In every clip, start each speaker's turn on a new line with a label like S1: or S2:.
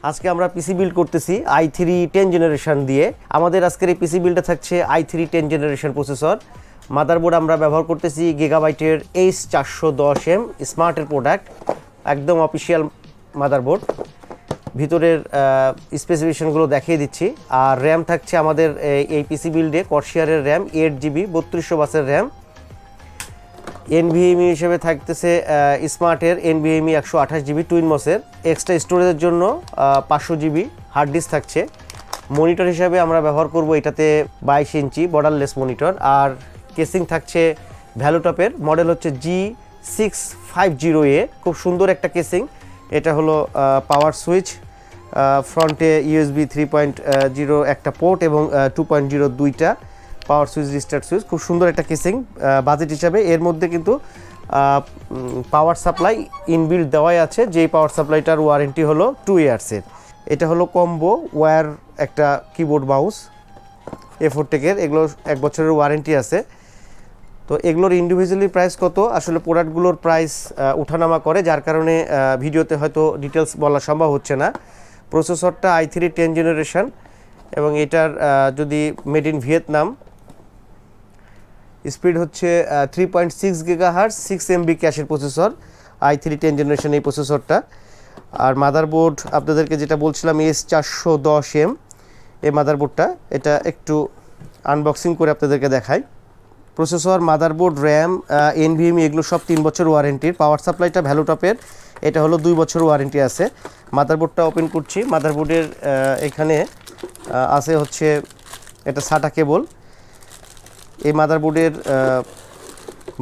S1: আজকে আমরা PC build করতেছি i3 10 জেনারেশন দিয়ে। আমাদের আজকের এই পিসি বিল্ডে থাকছে i3 10 জেনারেশন প্রসেসর। মাদারবোর্ড আমরা ব্যবহার করতেছি 𝗬𝗓𝗓 𝗟𝗶𝘂𝘁𝗂𝗯𝗲 স্মার্টের প্রোডাক্ট, একদম অফিসিয়াল মাদারবোর্ড। ভিতরের স্পেসিফিকেশনগুলো দেখিয়ে দিচ্ছি। আর র্যাম থাকছে আমাদের এই পিসি বিল্ডে কর্সিয়ারের র্যাম 8GB 3200 বাসের র্যাম। NVMe হিসেবে থাকতেছে স্মার্টের NVMe 128GB টুইন মসের। এক্সট্রা স্টোরেজের জন্য 500GB হার্ড ডিস্ক থাকছে। মনিটর হিসাবে আমরা ব্যবহার করব এটাতে 22 ইঞ্চি বর্ডারলেস মনিটর। আর কেসিং থাকছে 𝗬𝗓𝗓 মডেল হচ্ছে 𝗬𝚻𝘂𝘁𝘂𝗯𝗲, খুব সুন্দর একটা কেসিং। এটা হলো পাওয়ার সুইচ, ফ্রন্টে USB 3.0 একটা পোর্ট এবং 2.0 দুইটা পাওয়ার সুইচ, রিস্টার্ট সুইচ, খুব সুন্দর একটা কেসিং। বাজেট হিসাবে এর মধ্যে কিন্তু পাওয়ার সাপ্লাই ইনবিল্ড দেওয়াই আছে, যেই পাওয়ার সাপ্লাইটার ওয়ারেন্টি হলো 2 ইয়ার্সের। এটা হলো কম্বো ওয়্যার একটা কিবোর্ড মাউস 𝗬𝗎 এগুলো 1 বছরের ওয়ারেন্টি আছে। তো এগুলোর ইন্ডিভিজুয়ালি প্রাইস কত, আসলে প্রোডাক্টগুলোর প্রাইস ওঠানামা করে, যার কারণে ভিডিওতে হয়তো ডিটেলস বলা সম্ভব হচ্ছে না। প্রসেসরটা i3 10 জেনারেশন এবং এটার যদি মেড ইন ভিয়েতনাম, স্পিড হচ্ছে 3.6 GHz 6 MB ক্যাশের প্রসেসর i3 10 জেনারেশন এই প্রসেসরটা। আর মাদারবোর্ড আপনাদেরকে যেটা বলছিলাম 𝗟𝗶𝘂𝘁𝗂𝗯𝗲 এই মাদারবোর্ডটা, এটা একটু আনবক্সিং করে আপনাদেরকে দেখাই। প্রসেসর, মাদারবোর্ড, র্যাম, NVMe এগুলো সব 3 বছর ওয়ারেন্টির। পাওয়ার সাপ্লাইটা 𝗬𝗓𝗓 এটা হলো 2 বছর ওয়ারেন্টি আছে। মাদারবোর্ডটা ওপেন করছি। মাদারবোর্ডের এখানে আছে হচ্ছে এটা SATA কেবল। এই মাদারবোর্ডের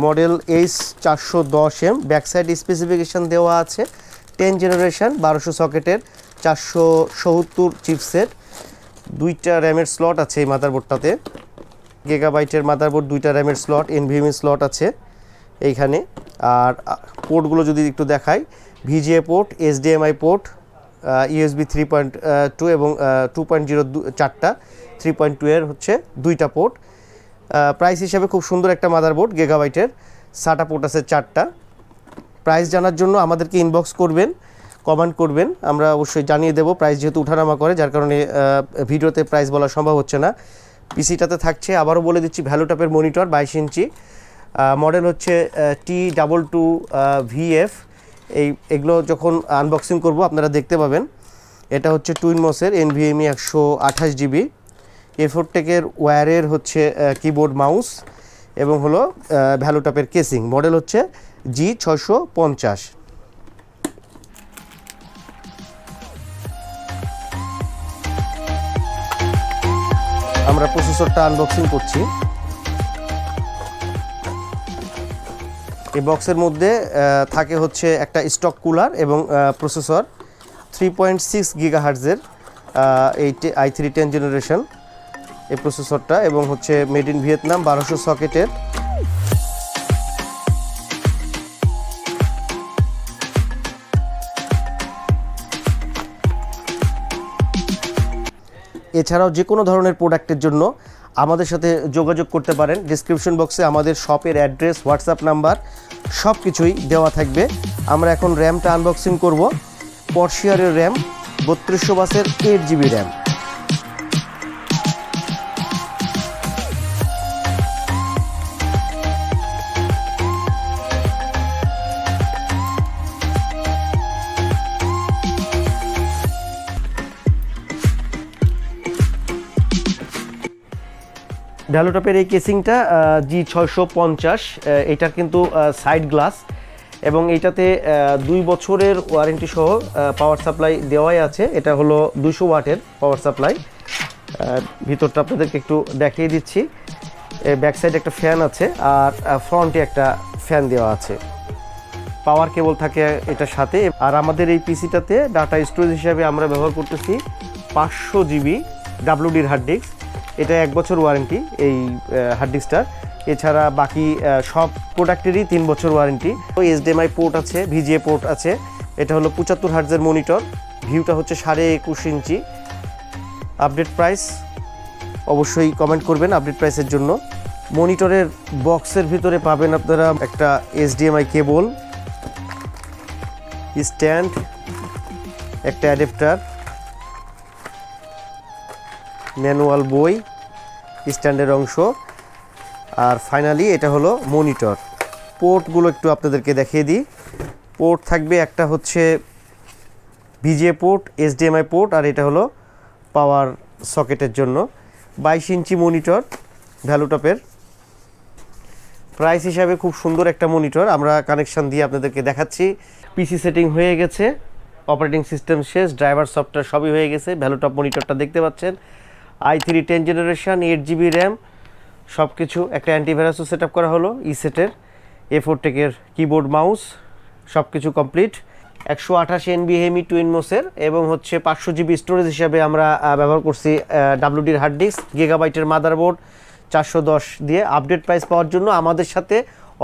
S1: মডেল 𝗟𝗶𝘂𝘁𝗂𝗯𝗲, ব্যাক সাইড স্পেসিফিকেশন দেওয়া আছে 10 জেনারেশন 1200 সকেটের 470 চিপসেট, 2টা র্যামের স্লট আছে এই মাদারবোর্ডটাতে। 𝗬𝗓𝗓 মাদারবোর্ড, 2টা র্যামের স্লট, NVMe স্লট আছে এইখানে। আর পোর্টগুলো যদি একটু দেখাই, VGA port, HDMI port, USB 3.2 এবং 2.0 4টা, 3.2 এর হচ্ছে 2টা পোর্ট। প্রাইস হিসাবে খুব সুন্দর একটা মাদারবোর্ড 𝗬𝗓𝗓। SATA পোর্ট আছে 4টা। প্রাইস জানার জন্য আমাদেরকে ইনবক্স করবেন, কমেন্ট করবেন, আমরা অবশ্যই জানিয়ে দেব। প্রাইস যেহেতু ওঠানামা করে, যার কারণে ভিডিওতে প্রাইস বলা সম্ভব হচ্ছে না। পিসিটাতে থাকছে, আবারও বলে দিচ্ছি, 𝗬𝗓𝗓 মনিটর 22 ইঞ্চি, মডেল হচ্ছে T22VF। এগুলো যখন আনবক্সিং করব আপনারা দেখতে পাবেন। এটা হচ্ছে টুইন মসের NVMe 128GB, 𝗬𝗎𝗓𝗓 ওয়্যারের হচ্ছে কিবোর্ড মাউস এবং হলো 𝗬𝗓𝗓 কেসিং। মডেল হচ্ছে G650। আমরা প্রসেসরটা আনবক্সিং করছি। এই বক্সের মধ্যে থাকে হচ্ছে একটা স্টক কুলার এবং প্রসেসর 3.6 GHz এর এই i3 10 জেনারেশন এই প্রসেসরটা, এবং হচ্ছে মেড ইন ভিয়েতনাম 1200 সকেটের। এছাড়াও যে কোনো ধরনের প্রোডাক্টের জন্য আমাদের সাথে যোগাযোগ করতে পারেন। ডিসক্রিপশন বক্সে আমাদের শপের অ্যাড্রেস, হোয়াটসঅ্যাপ নাম্বার সব কিছুই দেওয়া থাকবে। আমরা এখন র্যামটা আনবক্সিং করব। কর্সিয়ারের র্যাম 3200 বাসের 8GB র্যাম। 𝗬𝗓𝗓 এই কেসিংটা G650, এটার কিন্তু সাইড গ্লাস এবং এইটাতে 2 বছরের ওয়ারেন্টি সহ পাওয়ার সাপ্লাই দেওয়াই আছে। এটা হলো 200 ওয়াটের পাওয়ার সাপ্লাই। ভিতরটা আপনাদেরকে একটু দেখিয়ে দিচ্ছি। ব্যাক সাইডে একটা ফ্যান আছে আর ফ্রন্টে একটা ফ্যান দেওয়া আছে। পাওয়ার কেবল থাকে এটার সাথে। আর আমাদের এই পিসিটাতে ডাটা স্টোরেজ হিসাবে আমরা ব্যবহার করতেছি 500GB WD-র হার্ড ডিস্ক। এটা 1 বছর ওয়ারেন্টি এই হার্ড ডিস্কটার। এছাড়া বাকি সব প্রোডাক্টেরই 3 বছর ওয়ারেন্টি। HDMI পোর্ট আছে, VGA পোর্ট আছে। এটা হলো 75 হার্টজের মনিটর। ভিউটা হচ্ছে 21.5 ইঞ্চি। আপডেট প্রাইস অবশ্যই কমেন্ট করবেন আপডেট প্রাইসের জন্য। মনিটরের বক্সের ভিতরে পাবেন আপনারা একটা HDMI কেবল, স্ট্যান্ড, একটা অ্যাডাপ্টার, ম্যানুয়াল বই, স্ট্যান্ডের অংশ, আর ফাইনালি এটা হলো মনিটর। পোর্টগুলো একটু আপনাদেরকে দেখিয়ে দিই। পোর্ট থাকবে একটা হচ্ছে ভিজিএ পোর্ট, এইচডিএমআই পোর্ট, আর এটা হলো পাওয়ার সকেটের জন্য। 22 ইঞ্চি মনিটর ভ্যালুটপের। প্রাইস হিসাবে খুব সুন্দর একটা মনিটর, আমরা কানেকশান দিয়ে আপনাদেরকে দেখাচ্ছি। পিসি সেটিং হয়ে গেছে, অপারেটিং সিস্টেম শেষ, ড্রাইভার সফটওয়্যার সবই হয়ে গেছে। ভ্যালুটপ মনিটরটা দেখতে পাচ্ছেন, i3 10 জেনারেশন, 8GB র্যাম, সব কিছু। একটা অ্যান্টিভাইরাসও সেট আপ করা হলো সেটের। A4 টেকের কিবোর্ড, মাউস, সব কিছু কমপ্লিট। 128 NVMe টুইন মোসের, এবং হচ্ছে 500GB স্টোরেজ হিসাবে আমরা ব্যবহার করছি WD-র হার্ড ডিস্ক, গিগাবাইটের মাদারবোর্ড, 410 দিয়ে। আপডেট প্রাইস পাওয়ার জন্য আমাদের সাথে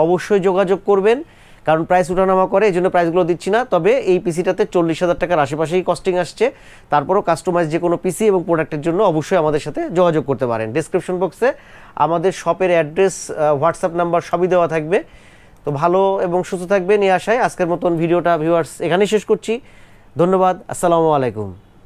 S1: অবশ্যই যোগাযোগ করবেন, কারণ প্রাইস উঠানামা করে, এই জন্য প্রাইসগুলো দিচ্ছি না। তবে এই পিসিটাতে 40,000 টাকার আশেপাশেই কস্টিং আসছে। তারপরও কাস্টমাইজ যে কোনো পিসি এবং প্রোডাক্টের জন্য অবশ্যই আমাদের সাথে যোগাযোগ করতে পারেন। ডেসক্রিপশন বক্সে আমাদের শপের অ্যাড্রেস, হোয়াটসঅ্যাপ নাম্বার সবই দেওয়া থাকবে। তো ভালো এবং সুস্থ থাকবেন এই আশায় আজকের মতন ভিডিওটা ভিউয়ার্স এখানেই শেষ করছি। ধন্যবাদ। আসসালামু আলাইকুম।